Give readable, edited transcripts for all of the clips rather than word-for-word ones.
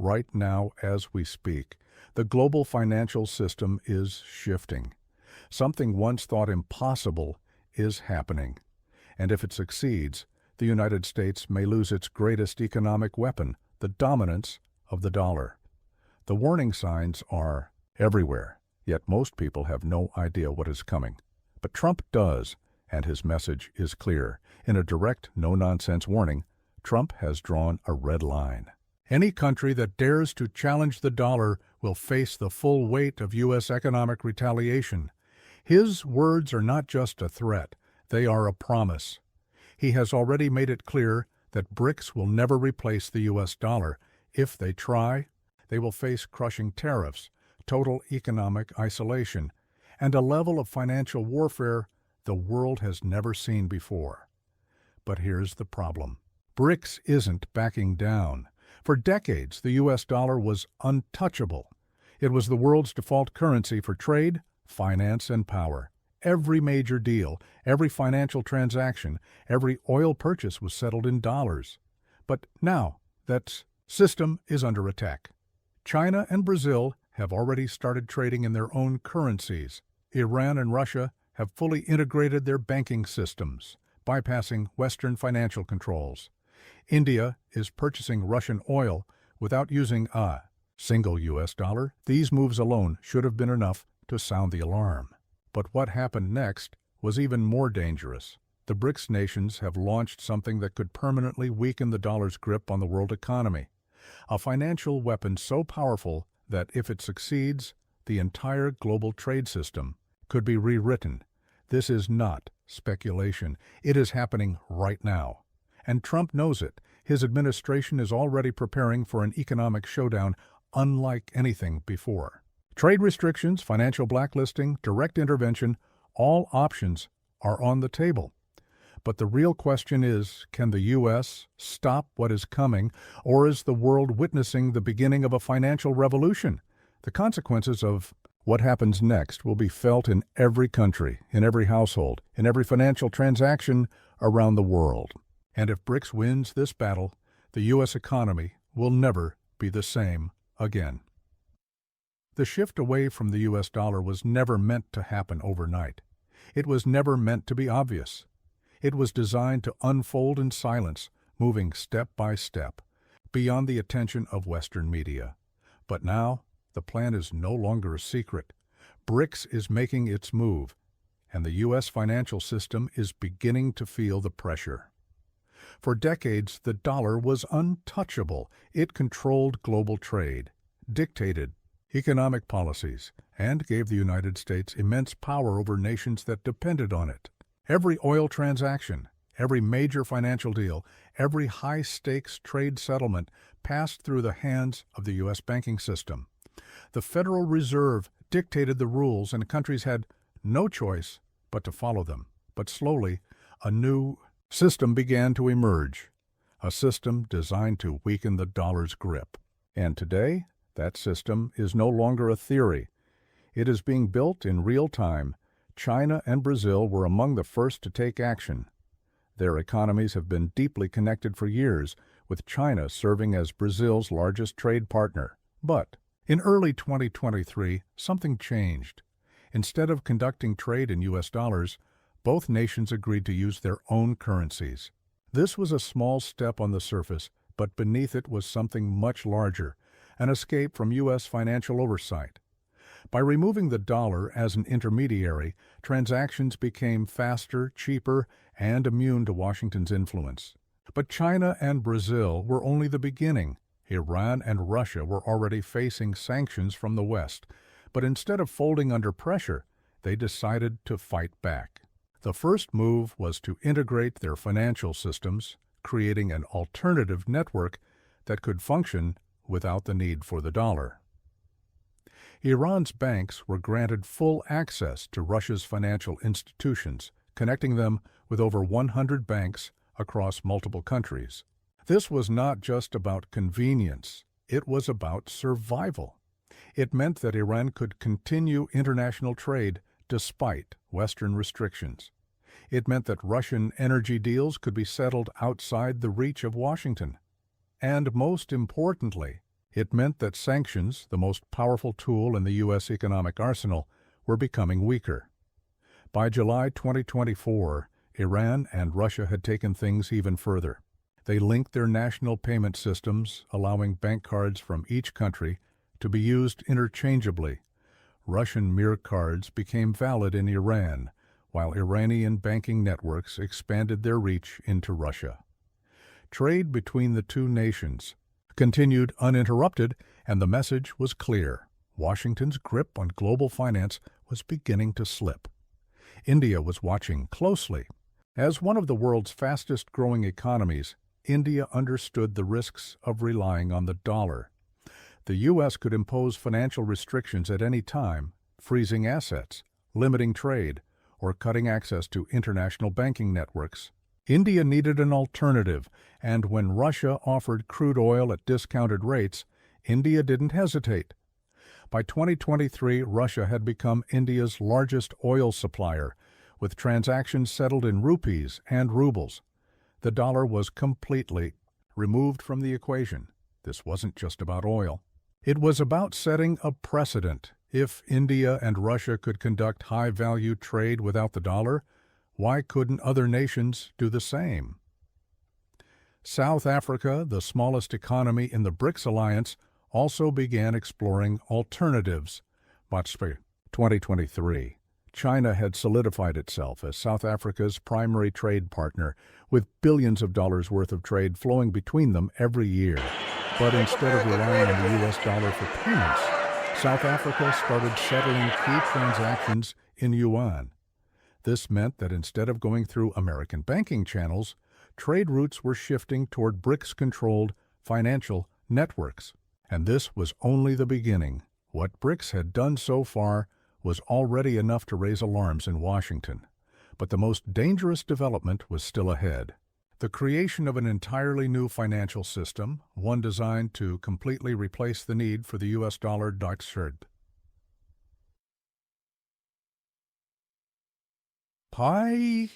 right now as we speak. The global financial system is shifting. Something once thought impossible is happening. And if it succeeds, the United States may lose its greatest economic weapon, the dominance of the dollar. The warning signs are everywhere, yet most people have no idea what is coming. But Trump does, and his message is clear. In a direct, no-nonsense warning, Trump has drawn a red line. Any country that dares to challenge the dollar will face the full weight of U.S. economic retaliation. His words are not just a threat, they are a promise. He has already made it clear that BRICS will never replace the U.S. dollar. If they try, they will face crushing tariffs, total economic isolation, and a level of financial warfare the world has never seen before. But here's the problem. BRICS isn't backing down. For decades, the U.S. dollar was untouchable. It was the world's default currency for trade, finance, and power. Every major deal, every financial transaction, every oil purchase was settled in dollars. But now, that system is under attack. China and Brazil have already started trading in their own currencies. Iran and Russia have fully integrated their banking systems, bypassing Western financial controls. India is purchasing Russian oil without using a single U.S. dollar. These moves alone should have been enough to sound the alarm. But what happened next was even more dangerous. The BRICS nations have launched something that could permanently weaken the dollar's grip on the world economy. A financial weapon so powerful that if it succeeds, the entire global trade system could be rewritten. This is not speculation. It is happening right now. And Trump knows it. His administration is already preparing for an economic showdown unlike anything before. Trade restrictions, financial blacklisting, direct intervention, all options are on the table. But the real question is, can the U.S. stop what is coming, or is the world witnessing the beginning of a financial revolution? The consequences of what happens next will be felt in every country, in every household, in every financial transaction around the world. And if BRICS wins this battle, the U.S. economy will never be the same again. The shift away from the U.S. dollar was never meant to happen overnight. It was never meant to be obvious. It was designed to unfold in silence, moving step by step, beyond the attention of Western media. But now, the plan is no longer a secret. BRICS is making its move, and the U.S. financial system is beginning to feel the pressure. For decades, the dollar was untouchable. It controlled global trade, dictated economic policies, and gave the United States immense power over nations that depended on it. Every oil transaction, every major financial deal, every high-stakes trade settlement passed through the hands of the U.S. banking system. The Federal Reserve dictated the rules, and countries had no choice but to follow them. But slowly, a new system began to emerge, a system designed to weaken the dollar's grip. And today, that system is no longer a theory. It is being built in real time. China and Brazil were among the first to take action. Their economies have been deeply connected for years, with China serving as Brazil's largest trade partner. But in early 2023, something changed. Instead of conducting trade in U.S. dollars, both nations agreed to use their own currencies. This was a small step on the surface, but beneath it was something much larger, an escape from U.S. financial oversight. By removing the dollar as an intermediary, transactions became faster, cheaper, and immune to Washington's influence. But China and Brazil were only the beginning. Iran and Russia were already facing sanctions from the West, but instead of folding under pressure, they decided to fight back. The first move was to integrate their financial systems, creating an alternative network that could function without the need for the dollar. Iran's banks were granted full access to Russia's financial institutions, connecting them with over 100 banks across multiple countries. This was not just about convenience, it was about survival. It meant that Iran could continue international trade despite Western restrictions. It meant that Russian energy deals could be settled outside the reach of Washington. And most importantly, It meant that sanctions, the most powerful tool in the U.S. economic arsenal, were becoming weaker. By July 2024, Iran and Russia had taken things even further. They linked their national payment systems, allowing bank cards from each country to be used interchangeably. Russian Mir cards became valid in Iran, while Iranian banking networks expanded their reach into Russia. Trade between the two nations continued uninterrupted, and the message was clear. Washington's grip on global finance was beginning to slip. India was watching closely. As one of the world's fastest-growing economies, India understood the risks of relying on the dollar. The U.S. could impose financial restrictions at any time, freezing assets, limiting trade, or cutting access to international banking networks. India needed an alternative, and when Russia offered crude oil at discounted rates, India didn't hesitate. By 2023, Russia had become India's largest oil supplier, with transactions settled in rupees and rubles. The dollar was completely removed from the equation. This wasn't just about oil. It was about setting a precedent. If India and Russia could conduct high-value trade without the dollar, why couldn't other nations do the same? South Africa, the smallest economy in the BRICS alliance, also began exploring alternatives. By 2023, China had solidified itself as South Africa's primary trade partner, with billions of dollars worth of trade flowing between them every year. But instead of relying on the U.S. dollar for payments, South Africa started settling key transactions in yuan. This meant that instead of going through American banking channels, trade routes were shifting toward BRICS-controlled financial networks. And this was only the beginning. What BRICS had done so far was already enough to raise alarms in Washington. But the most dangerous development was still ahead. The creation of an entirely new financial system, one designed to completely replace the need for the U.S. dollar. Pi.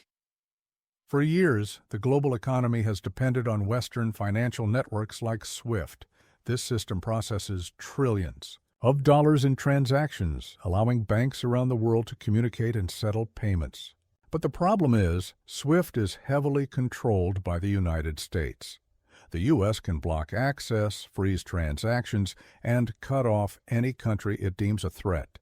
For years, the global economy has depended on Western financial networks like SWIFT. This system processes trillions of dollars in transactions, allowing banks around the world to communicate and settle payments. But the problem is, SWIFT is heavily controlled by the United States. The U.S. can block access, freeze transactions, and cut off any country it deems a threat.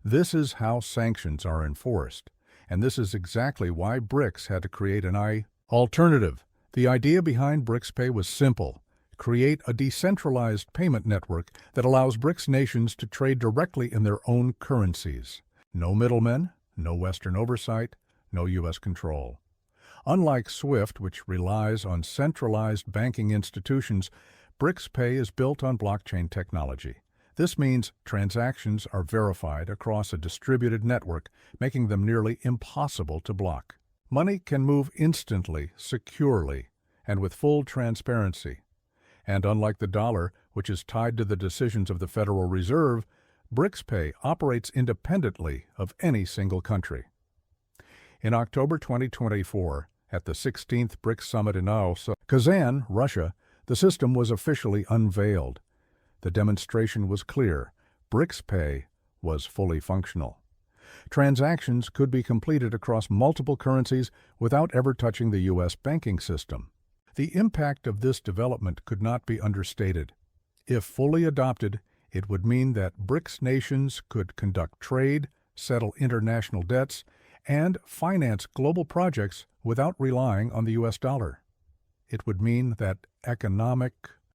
This is how sanctions are enforced. And this is exactly why BRICS had to create an alternative. The idea behind BRICS Pay was simple. Create a decentralized payment network that allows BRICS nations to trade directly in their own currencies. No middlemen, no Western oversight, no U.S. control. Unlike SWIFT, which relies on centralized banking institutions, BRICS Pay is built on blockchain technology. This means transactions are verified across a distributed network, making them nearly impossible to block. Money can move instantly, securely, and with full transparency. And unlike the dollar, which is tied to the decisions of the Federal Reserve, BRICS Pay operates independently of any single country. In October 2024, at the 16th BRICS Summit in Kazan, Russia, the system was officially unveiled. The demonstration was clear. BRICS Pay was fully functional. Transactions could be completed across multiple currencies without ever touching the U.S. banking system. The impact of this development could not be understated. If fully adopted, it would mean that BRICS nations could conduct trade, settle international debts, and finance global projects without relying on the U.S. dollar. It would mean that economic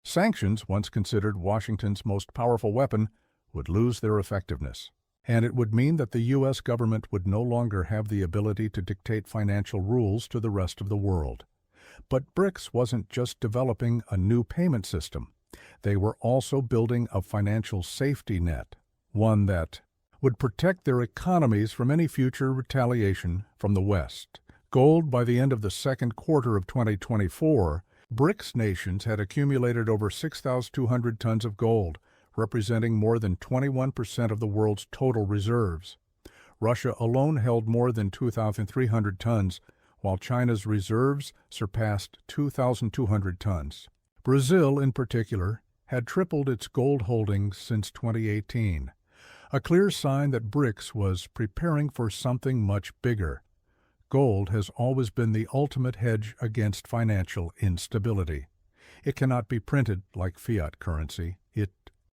sanctions, once considered Washington's most powerful weapon, would lose their effectiveness. And it would mean that the U.S. government would no longer have the ability to dictate financial rules to the rest of the world. But BRICS wasn't just developing a new payment system. They were also building a financial safety net, one that would protect their economies from any future retaliation from the West. Gold by the end of the second quarter of 2024, BRICS nations had accumulated over 6,200 tons of gold, representing more than 21% of the world's total reserves. Russia alone held more than 2,300 tons, while China's reserves surpassed 2,200 tons. Brazil, in particular, had tripled its gold holdings since 2018, a clear sign that BRICS was preparing for something much bigger. Gold has always been the ultimate hedge against financial instability. It cannot be printed like fiat currency. It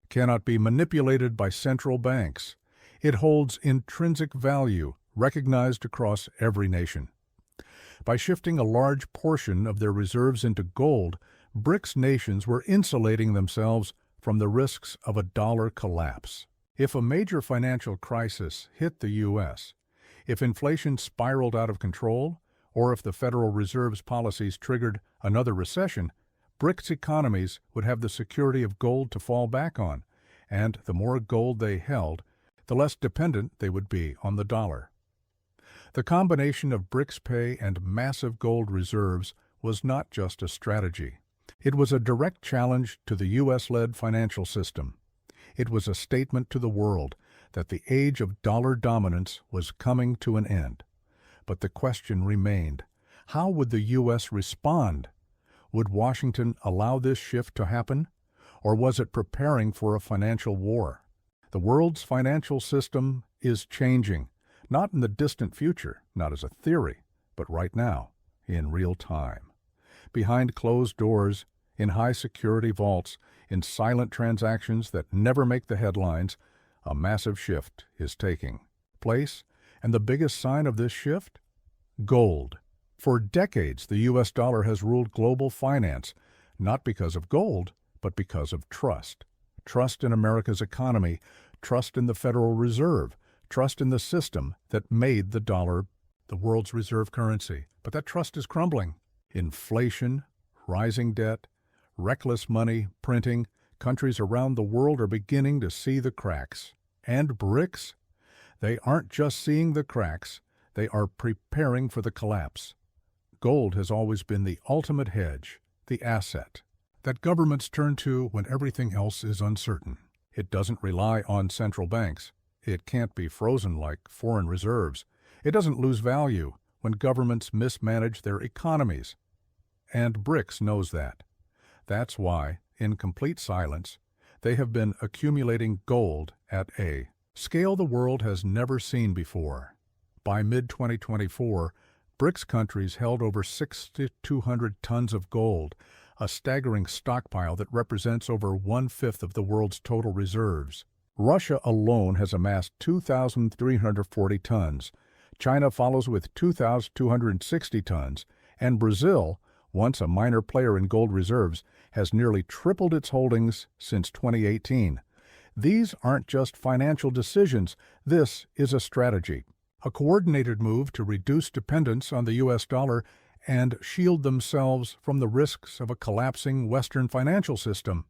cannot be manipulated by central banks. It holds intrinsic value, recognized across every nation. By shifting a large portion of their reserves into gold, BRICS nations were insulating themselves from the risks of a dollar collapse. If a major financial crisis hit the U.S., if inflation spiraled out of control, or if the Federal Reserve's policies triggered another recession, BRICS economies would have the security of gold to fall back on, and the more gold they held, the less dependent they would be on the dollar. The combination of BRICS Pay and massive gold reserves was not just a strategy. It was a direct challenge to the U.S.-led financial system. It was a statement to the world that the age of dollar dominance was coming to an end. But the question remained, how would the U.S. respond? Would Washington allow this shift to happen? Or was it preparing for a financial war? The world's financial system is changing, not in the distant future, not as a theory, but right now, in real time. Behind closed doors, in high-security vaults, in silent transactions that never make the headlines, a massive shift is taking place, and the biggest sign of this shift? Gold. For decades, the U.S. dollar has ruled global finance, not because of gold, but because of trust. Trust in America's economy, trust in the Federal Reserve, trust in the system that made the dollar the world's reserve currency. But that trust is crumbling. Inflation, rising debt, reckless money printing, countries around the world are beginning to see the cracks. And BRICS? They aren't just seeing the cracks, they are preparing for the collapse. Gold has always been the ultimate hedge, the asset, that governments turn to when everything else is uncertain. It doesn't rely on central banks. It can't be frozen like foreign reserves. It doesn't lose value when governments mismanage their economies. And BRICS knows that. That's why, in complete silence, they have been accumulating gold at a scale the world has never seen before. By mid-2024, BRICS countries held over 6,200 tons of gold, a staggering stockpile that represents over 1/5 of the world's total reserves. Russia alone has amassed 2,340 tons. China follows with 2,260 tons, and Brazil, once a minor player in gold reserves, has nearly tripled its holdings since 2018. These aren't just financial decisions, this is a strategy. A coordinated move to reduce dependence on the U.S. dollar and shield themselves from the risks of a collapsing Western financial system.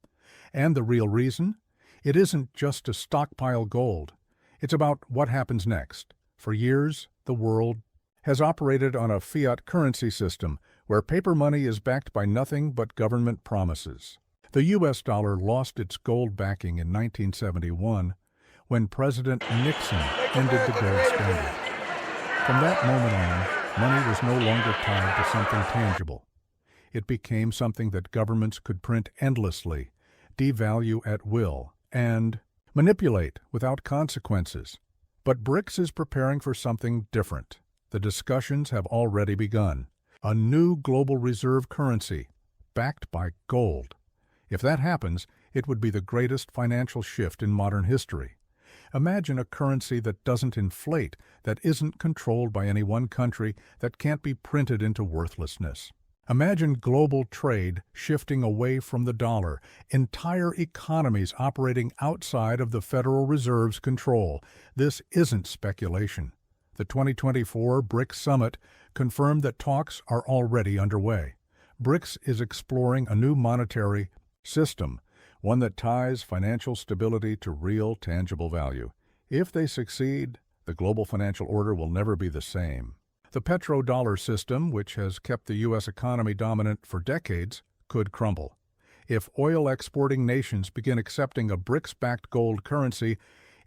And the real reason? It isn't just to stockpile gold. It's about what happens next. For years, the world has operated on a fiat currency system where paper money is backed by nothing but government promises. The U.S. dollar lost its gold backing in 1971 when President Nixon ended the gold standard. From that moment on, money was no longer tied to something tangible. It became something that governments could print endlessly, devalue at will, and manipulate without consequences. But BRICS is preparing for something different. The discussions have already begun. A new global reserve currency, backed by gold. If that happens, it would be the greatest financial shift in modern history. Imagine a currency that doesn't inflate, that isn't controlled by any one country, that can't be printed into worthlessness. Imagine global trade shifting away from the dollar, entire economies operating outside of the Federal Reserve's control. This isn't speculation. The 2024 BRICS Summit confirmed that talks are already underway. BRICS is exploring a new monetary system, one that ties financial stability to real, tangible value. If they succeed, the global financial order will never be the same. The petrodollar system, which has kept the U.S. economy dominant for decades, could crumble. If oil-exporting nations begin accepting a BRICS-backed gold currency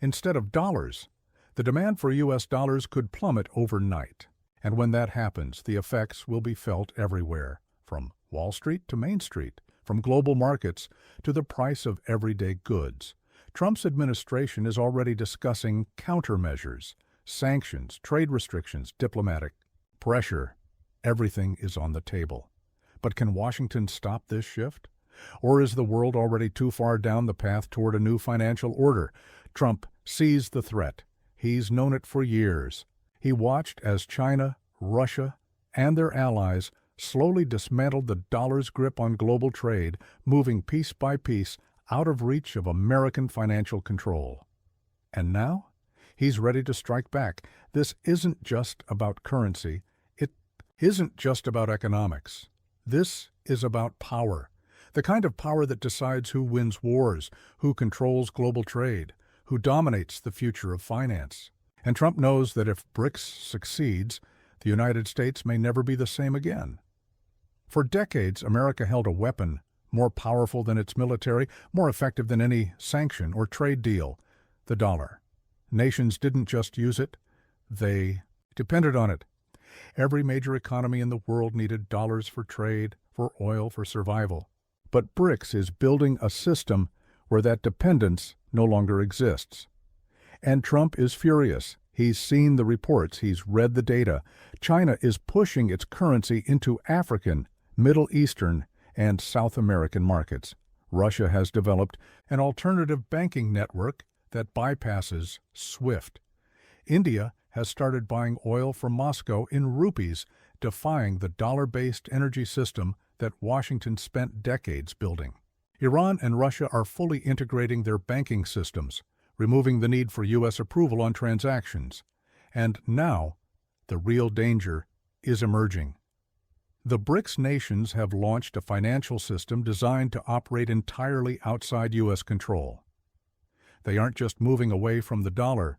instead of dollars, the demand for U.S. dollars could plummet overnight. And when that happens, the effects will be felt everywhere, from Wall Street to Main Street, from global markets to the price of everyday goods. Trump's administration is already discussing countermeasures, sanctions, trade restrictions, diplomatic pressure. Everything is on the table. But can Washington stop this shift? Or is the world already too far down the path toward a new financial order? Trump sees the threat. He's known it for years. He watched as China, Russia, and their allies slowly dismantled the dollar's grip on global trade, moving piece by piece out of reach of American financial control. And now, he's ready to strike back. This isn't just about currency. It isn't just about economics. This is about power. The kind of power that decides who wins wars, who controls global trade, who dominates the future of finance. And Trump knows that if BRICS succeeds, the United States may never be the same again. For decades, America held a weapon more powerful than its military, more effective than any sanction or trade deal, the dollar. Nations didn't just use it, they depended on it. Every major economy in the world needed dollars for trade, for oil, for survival. But BRICS is building a system where that dependence no longer exists. And Trump is furious. He's seen the reports, he's read the data. China is pushing its currency into African, Middle Eastern, and South American markets. Russia has developed an alternative banking network that bypasses SWIFT. India has started buying oil from Moscow in rupees, defying the dollar-based energy system that Washington spent decades building. Iran and Russia are fully integrating their banking systems, removing the need for U.S. approval on transactions. And now, the real danger is emerging. The BRICS nations have launched a financial system designed to operate entirely outside U.S. control. They aren't just moving away from the dollar,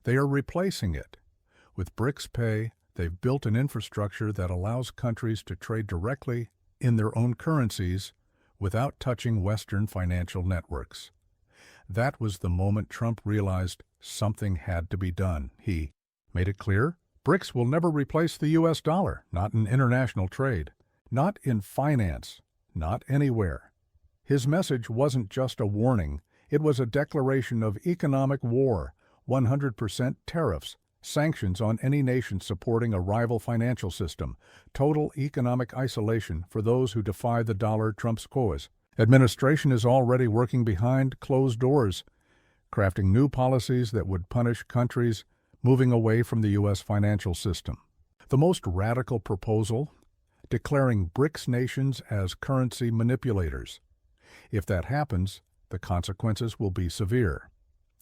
they are replacing it. With BRICS Pay, they've built an infrastructure that allows countries to trade directly in their own currencies without touching Western financial networks. That was the moment Trump realized something had to be done. He made it clear, BRICS will never replace the U.S. dollar, not in international trade, not in finance, not anywhere. His message wasn't just a warning, it was a declaration of economic war, 100% tariffs, sanctions on any nation supporting a rival financial system, total economic isolation for those who defy the dollar. Trump's cause. Administration is already working behind closed doors, crafting new policies that would punish countries moving away from the U.S. financial system. The most radical proposal, declaring BRICS nations as currency manipulators. If that happens, the consequences will be severe.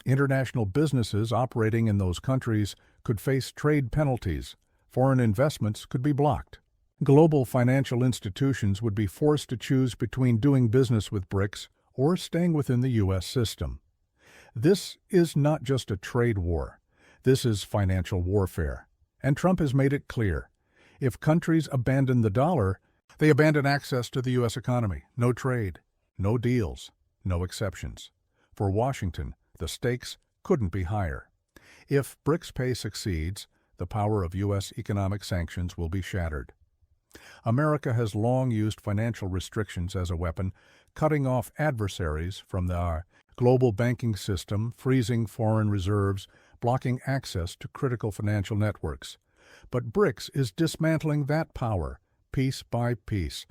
International businesses operating in those countries could face trade penalties. Foreign investments could be blocked. Global financial institutions would be forced to choose between doing business with BRICS or staying within the U.S. system. This is not just a trade war. This is financial warfare. And Trump has made it clear. If countries abandon the dollar, they abandon access to the U.S. economy. No trade, no deals, no exceptions. For Washington, the stakes couldn't be higher. If BRICS Pay succeeds, the power of U.S. economic sanctions will be shattered. America has long used financial restrictions as a weapon, cutting off adversaries from the global banking system, freezing foreign reserves, blocking access to critical financial networks. But BRICS is dismantling that power, piece by piece.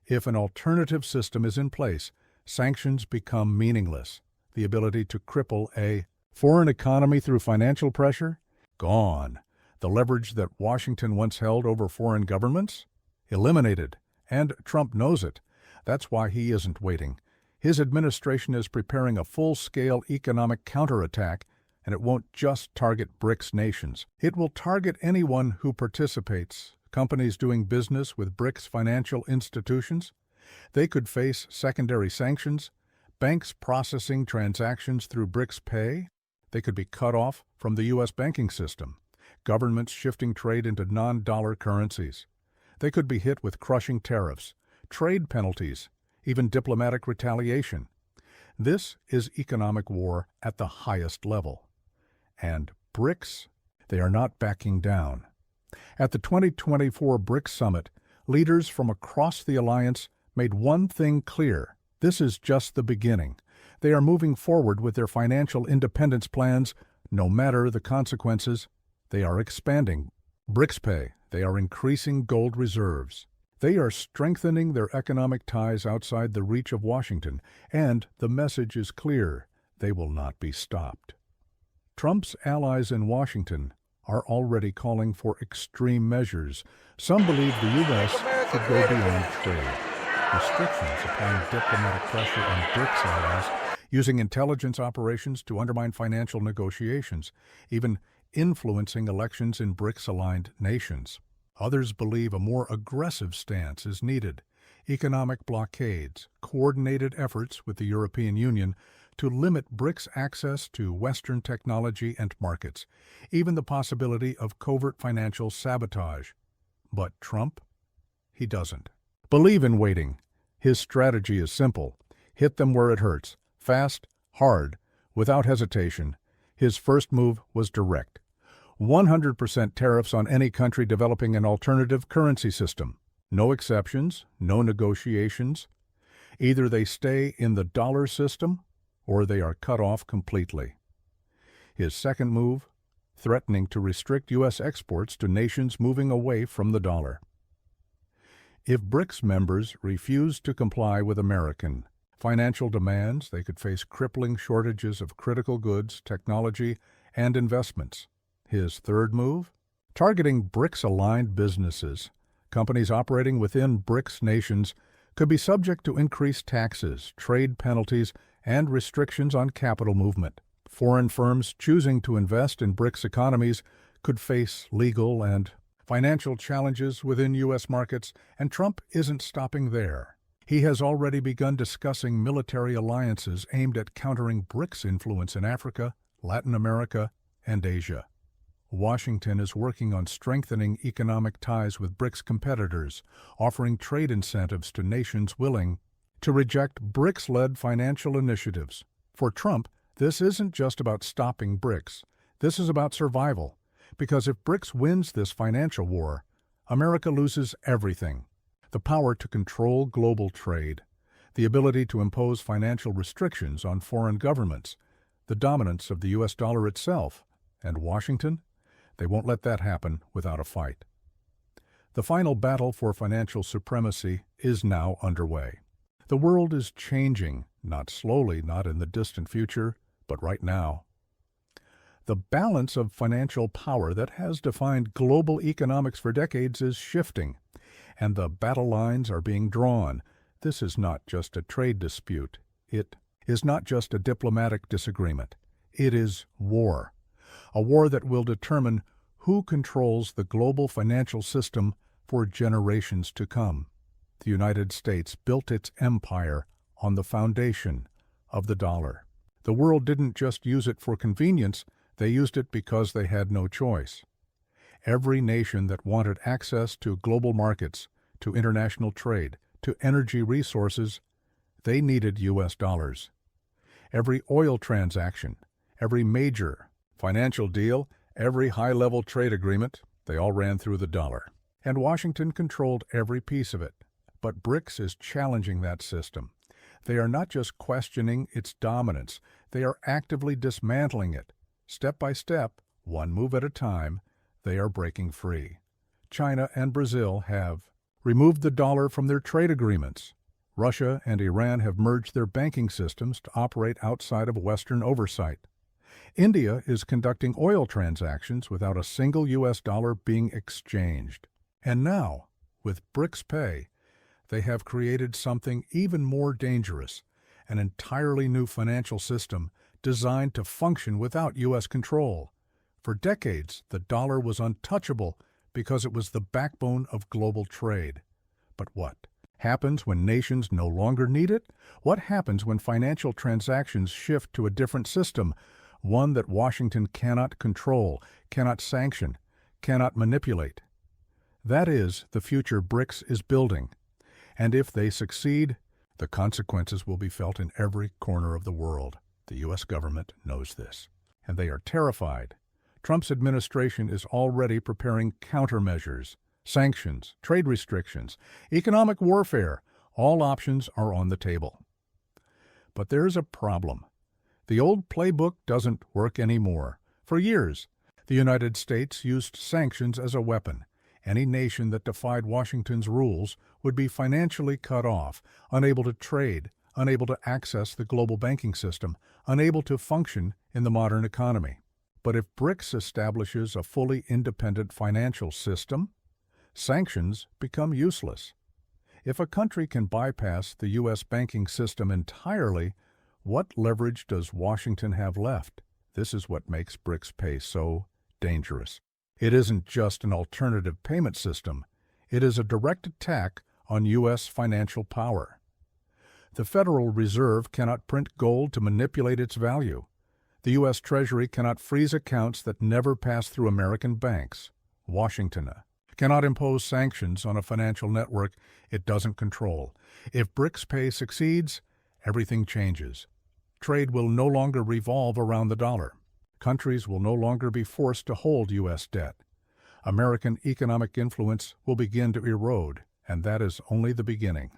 If an alternative system is in place, sanctions become meaningless. The ability to cripple a foreign economy through financial pressure? Gone. The leverage that Washington once held over foreign governments? Eliminated. And Trump knows it. That's why he isn't waiting. His administration is preparing a full-scale economic counterattack, and it won't just target BRICS nations. It will target anyone who participates. Companies doing business with BRICS financial institutions? They could face secondary sanctions. Banks processing transactions through BRICS Pay? They could be cut off from the U.S. banking system. Governments shifting trade into non-dollar currencies. They could be hit with crushing tariffs, trade penalties, even diplomatic retaliation. This is economic war at the highest level. And BRICS, they are not backing down. At the 2024 BRICS Summit, leaders from across the alliance made one thing clear: this is just the beginning. They are moving forward with their financial independence plans, no matter the consequences. They are expanding BRICS Pay. They are increasing gold reserves. They are strengthening their economic ties outside the reach of Washington, and the message is clear: they will not be stopped. Trump's allies in Washington are already calling for extreme measures. Some believe the U.S. could go beyond trade. Restrictions applying diplomatic pressure on BRICS allies, using intelligence operations to undermine financial negotiations, even influencing elections in BRICS-aligned nations. Others believe a more aggressive stance is needed: economic blockades, coordinated efforts with the European Union to limit BRICS access to Western technology and markets, even the possibility of covert financial sabotage. But Trump? He doesn't believe in waiting. His strategy is simple: hit them where it hurts, fast, hard, without hesitation. His first move was direct: 100% tariffs on any country developing an alternative currency system. No exceptions, no negotiations. Either they stay in the dollar system, or they are cut off completely. His second move: threatening to restrict U.S. exports to nations moving away from the dollar. If BRICS members refuse to comply with American financial demands, they could face crippling shortages of critical goods, technology, and investments. His third move: targeting BRICS-aligned businesses. Companies operating within BRICS nations could be subject to increased taxes, trade penalties, and restrictions on capital movement. Foreign firms choosing to invest in BRICS economies could face legal and financial challenges within U.S. markets, and Trump isn't stopping there. He has already begun discussing military alliances aimed at countering BRICS influence in Africa, Latin America, and Asia. Washington is working on strengthening economic ties with BRICS competitors, offering trade incentives to nations willing to reject BRICS-led financial initiatives. For Trump, this isn't just about stopping BRICS. This is about survival, because if BRICS wins this financial war, America loses everything: the power to control global trade, the ability to impose financial restrictions on foreign governments, the dominance of the U.S. dollar itself, and Washington? They won't let that happen without a fight. The final battle for financial supremacy is now underway. The world is changing, not slowly, not in the distant future, but right now. The balance of financial power that has defined global economics for decades is shifting, and the battle lines are being drawn. This is not just a trade dispute. It is not just a diplomatic disagreement. It is war. A war that will determine who controls the global financial system for generations to come. The United States built its empire on the foundation of the dollar. The world didn't just use it for convenience, they used it because they had no choice. Every nation that wanted access to global markets, to international trade, to energy resources, they needed U.S. dollars. Every oil transaction, every major financial deal, every high-level trade agreement, they all ran through the dollar. And Washington controlled every piece of it. But BRICS is challenging that system. They are not just questioning its dominance, they are actively dismantling it. Step by step, one move at a time, they are breaking free. China and Brazil have removed the dollar from their trade agreements. Russia and Iran have merged their banking systems to operate outside of Western oversight. India is conducting oil transactions without a single U.S. dollar being exchanged. And now, with BRICS Pay, they have created something even more dangerous, an entirely new financial system designed to function without U.S. control. For decades, the dollar was untouchable because it was the backbone of global trade. But what happens when nations no longer need it? What happens when financial transactions shift to a different system, one that Washington cannot control, cannot sanction, cannot manipulate? That is the future BRICS is building. And if they succeed, the consequences will be felt in every corner of the world. The U.S. government knows this, and they are terrified. Trump's administration is already preparing countermeasures, sanctions, trade restrictions, economic warfare, All options are on the table. But there's a problem. The old playbook doesn't work anymore. For years, the United States used sanctions as a weapon. Any nation that defied Washington's rules would be financially cut off, unable to trade, unable to access the global banking system, unable to function in the modern economy. But if BRICS establishes a fully independent financial system, sanctions become useless. If a country can bypass the U.S. banking system entirely, what leverage does Washington have left? This is what makes BRICS Pay so dangerous. It isn't just an alternative payment system. It is a direct attack on U.S. financial power. The Federal Reserve cannot print gold to manipulate its value. The U.S. Treasury cannot freeze accounts that never pass through American banks. Washington cannot impose sanctions on a financial network it doesn't control. If BRICS Pay succeeds, everything changes. Trade will no longer revolve around the dollar. Countries will no longer be forced to hold U.S. debt. American economic influence will begin to erode, and that is only the beginning.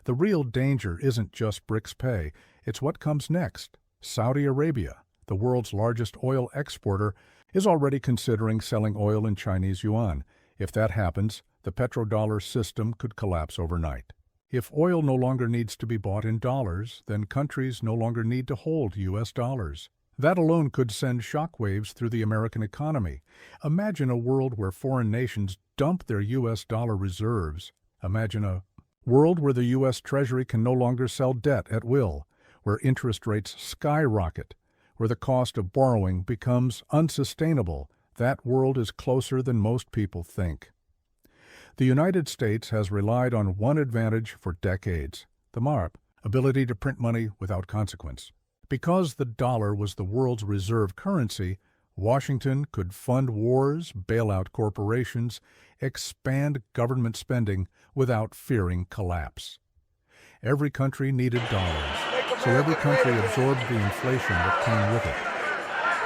The real danger isn't just BRICS Pay, it's what comes next. Saudi Arabia, the world's largest oil exporter, is already considering selling oil in Chinese yuan. If that happens, the petrodollar system could collapse overnight. If oil no longer needs to be bought in dollars, then countries no longer need to hold U.S. dollars. That alone could send shockwaves through the American economy. Imagine a world where foreign nations dump their U.S. dollar reserves. Imagine a world where the U.S. Treasury can no longer sell debt at will, where interest rates skyrocket, where the cost of borrowing becomes unsustainable. That world is closer than most people think. The United States has relied on one advantage for decades, the MARP, ability to print money without consequence. Because the dollar was the world's reserve currency, Washington could fund wars, bail out corporations, expand government spending without fearing collapse. Every country needed dollars, so every country absorbed the inflation that came with it.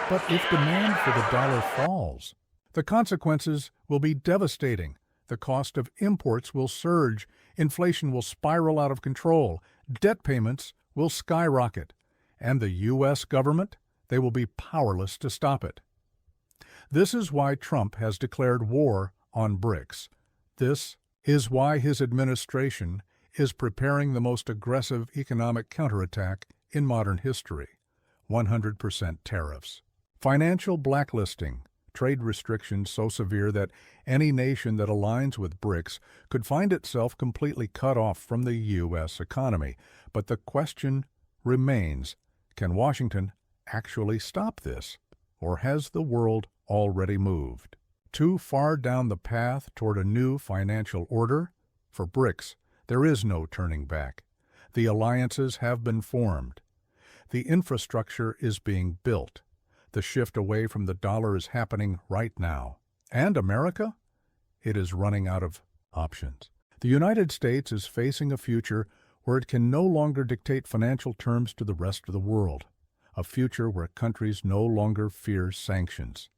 But if demand for the dollar falls, the consequences will be devastating. The cost of imports will surge, inflation will spiral out of control, debt payments will skyrocket, and the U.S. government, they will be powerless to stop it. This is why Trump has declared war on BRICS. This is why his administration is preparing the most aggressive economic counterattack in modern history: 100% tariffs. Financial blacklisting, trade restrictions so severe that any nation that aligns with BRICS could find itself completely cut off from the U.S. economy. But the question remains, can Washington actually stop this? Or has the world already moved too far down the path toward a new financial order? For BRICS, there is no turning back. The alliances have been formed. The infrastructure is being built. The shift away from the dollar is happening right now. And America? It is running out of options. The United States is facing a future where it can no longer dictate financial terms to the rest of the world. A future where countries no longer fear sanctions.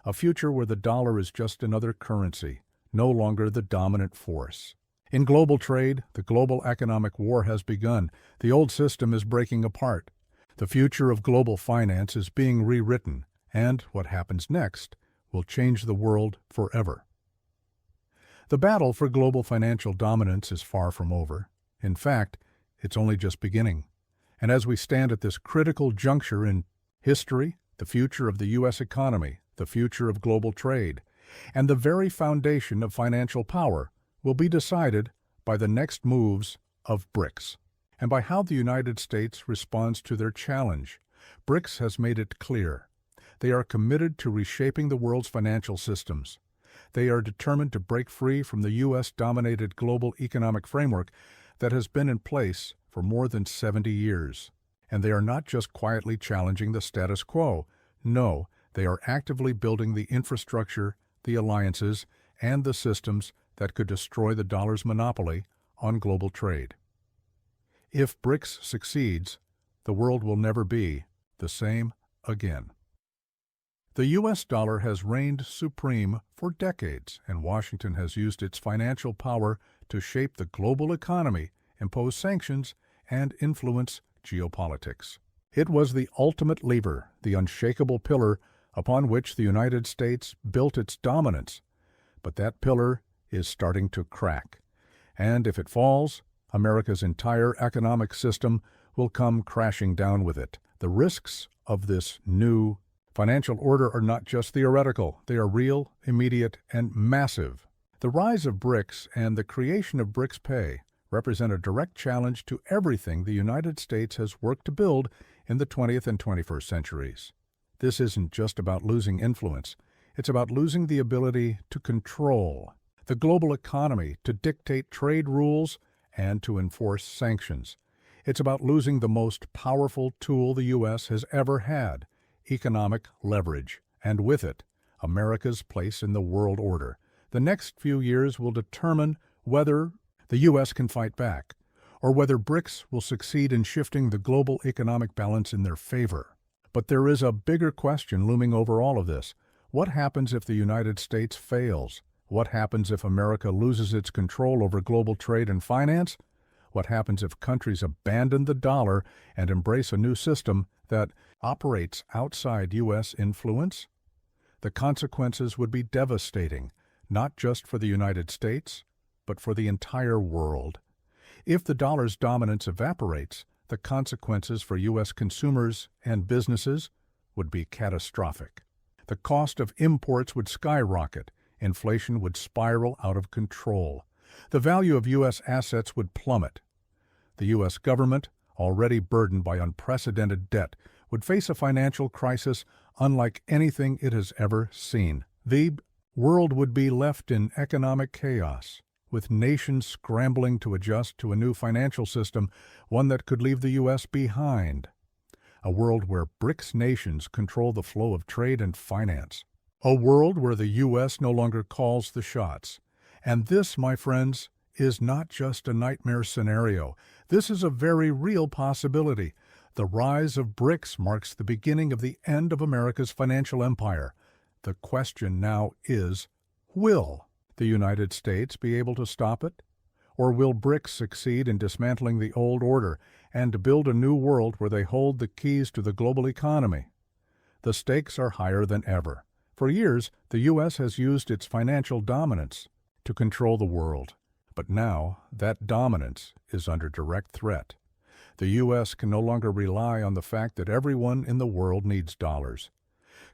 A future where the dollar is just another currency, no longer the dominant force. In global trade, the global economic war has begun. The old system is breaking apart. The future of global finance is being rewritten, and what happens next will change the world forever. The battle for global financial dominance is far from over. In fact, it's only just beginning. And as we stand at this critical juncture in history, the future of the U.S. economy, the future of global trade, and the very foundation of financial power will be decided by the next moves of BRICS, and by how the United States responds to their challenge. BRICS has made it clear. They are committed to reshaping the world's financial systems. They are determined to break free from the U.S.-dominated global economic framework that has been in place for more than 70 years. And they are not just quietly challenging the status quo. No, they are actively building the infrastructure, the alliances, and the systems that could destroy the dollar's monopoly on global trade. If BRICS succeeds, the world will never be the same again. The U.S. dollar has reigned supreme for decades, and Washington has used its financial power to shape the global economy, impose sanctions, and influence geopolitics. It was the ultimate lever, the unshakable pillar upon which the United States built its dominance. But that pillar is starting to crack. And if it falls, America's entire economic system will come crashing down with it. The risks of this new financial order are not just theoretical. They are real, immediate, and massive. The rise of BRICS and the creation of BRICS Pay represent a direct challenge to everything the United States has worked to build in the 20th and 21st centuries. This isn't just about losing influence. It's about losing the ability to control the global economy, to dictate trade rules, and to enforce sanctions. It's about losing the most powerful tool the U.S. has ever had, economic leverage, and with it, America's place in the world order. The next few years will determine whether the U.S. can fight back, or whether BRICS will succeed in shifting the global economic balance in their favor. But there is a bigger question looming over all of this. What happens if the United States fails? What happens if America loses its control over global trade and finance? What happens if countries abandon the dollar and embrace a new system that operates outside U.S. influence? The consequences would be devastating, not just for the United States, but for the entire world. If the dollar's dominance evaporates, the consequences for U.S. consumers and businesses would be catastrophic. The cost of imports would skyrocket. Inflation would spiral out of control. The value of U.S. assets would plummet. The U.S. government, already burdened by unprecedented debt, would face a financial crisis unlike anything it has ever seen. The world would be left in economic chaos, with nations scrambling to adjust to a new financial system, one that could leave the U.S. behind. A world where BRICS nations control the flow of trade and finance. A world where the U.S. no longer calls the shots. And this, my friends, is not just a nightmare scenario. This is a very real possibility. The rise of BRICS marks the beginning of the end of America's financial empire. The question now is, will the United States be able to stop it? Or will BRICS succeed in dismantling the old order and build a new world where they hold the keys to the global economy? The stakes are higher than ever. For years, the U.S. has used its financial dominance to control the world. But now, that dominance is under direct threat. The U.S. can no longer rely on the fact that everyone in the world needs dollars.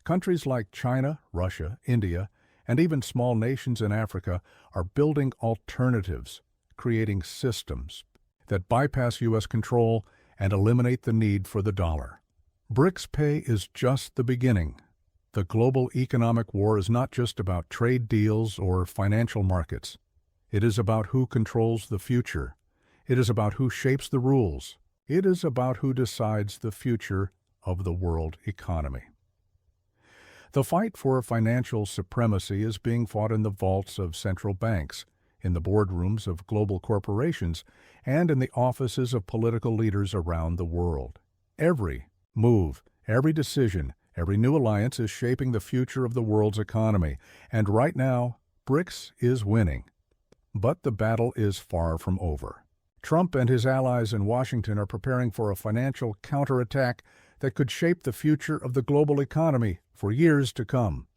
Countries like China, Russia, India, and even small nations in Africa are building alternatives, creating systems that bypass U.S. control and eliminate the need for the dollar. BRICS Pay is just the beginning. The global economic war is not just about trade deals or financial markets. It is about who controls the future. It is about who shapes the rules. It is about who decides the future of the world economy. The fight for financial supremacy is being fought in the vaults of central banks, in the boardrooms of global corporations, and in the offices of political leaders around the world. Every move, every decision, every new alliance is shaping the future of the world's economy, and right now, BRICS is winning. But the battle is far from over. Trump and his allies in Washington are preparing for a financial counterattack that could shape the future of the global economy for years to come.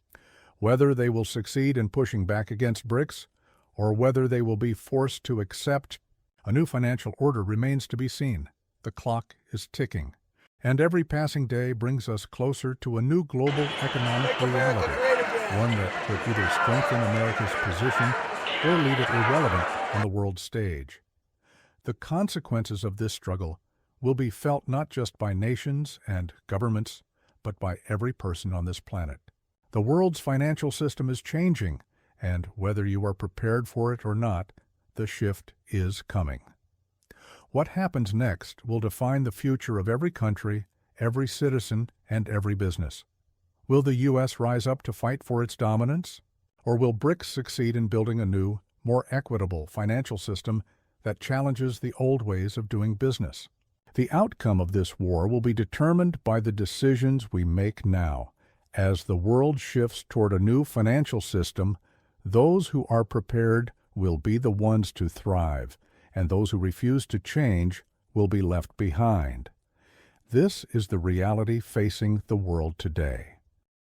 Whether they will succeed in pushing back against BRICS, or whether they will be forced to accept a new financial order remains to be seen. The clock is ticking. And every passing day brings us closer to a new global economic reality, one that could either strengthen America's position or leave it irrelevant on the world stage. The consequences of this struggle will be felt not just by nations and governments, but by every person on this planet. The world's financial system is changing, and whether you are prepared for it or not, the shift is coming. What happens next will define the future of every country, every citizen, and every business. Will the U.S. rise up to fight for its dominance? Or will BRICS succeed in building a new, more equitable financial system that challenges the old ways of doing business? The outcome of this war will be determined by the decisions we make now. As the world shifts toward a new financial system, those who are prepared will be the ones to thrive, and those who refuse to change will be left behind. This is the reality facing the world today.